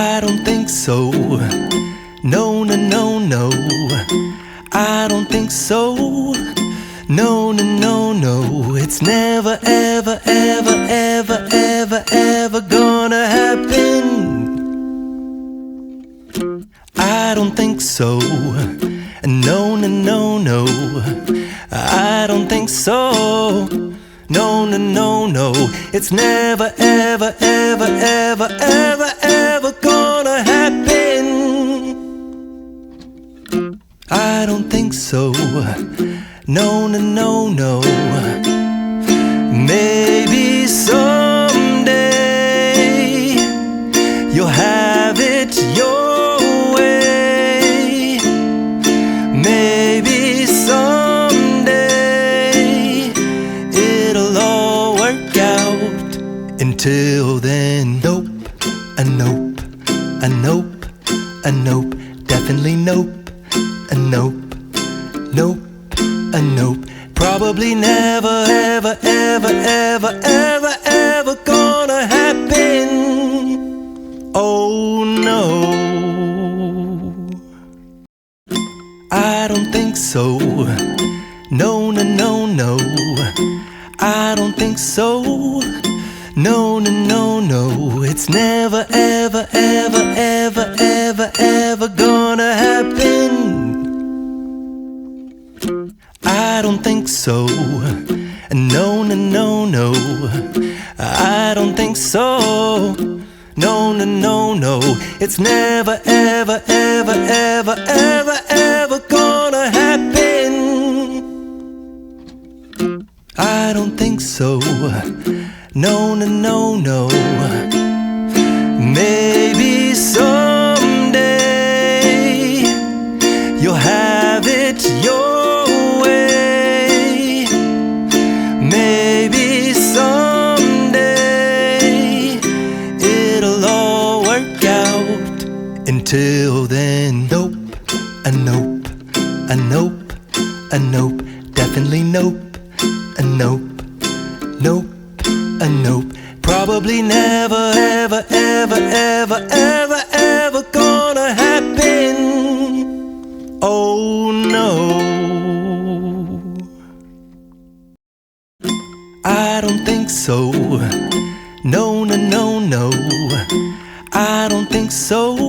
I don't think so. No, no, no, no. I don't think so. No, no, no, no. It's never, ever, ever, ever, ever, ever gonna happen. I don't think so. No, no, no, no. I don't think so. No, no, no, no. It's never, ever, ever, ever, ever, ever gonna happen. I don't think so. No, no, no, no. Maybe someday you'll have it your way. Maybe someday it'll all work out. Until then, nope, a nope, a nope, a nope, definitely nope, a nope, nope, a nope. Probably never, ever, ever, ever, ever, ever gonna happen. Oh no, I don't think so. No, no, no, no. I don't think so. No, no, no, no. It's never, ever, ever, ever, ever, ever gonna happen. I don't think so. No, no, no, no. I don't think so. No, no, no, no. It's never, ever, ever, ever, ever, ever gonna happen. I don't think so. No, no, no, no. Maybe someday you'll have it your way. Maybe someday it'll all work out. Until then, nope, a nope, a nope, a nope, definitely nope, a nope, nope, a nope. Probably never, ever, ever, ever, ever, ever gonna happen. Oh no, I don't think so.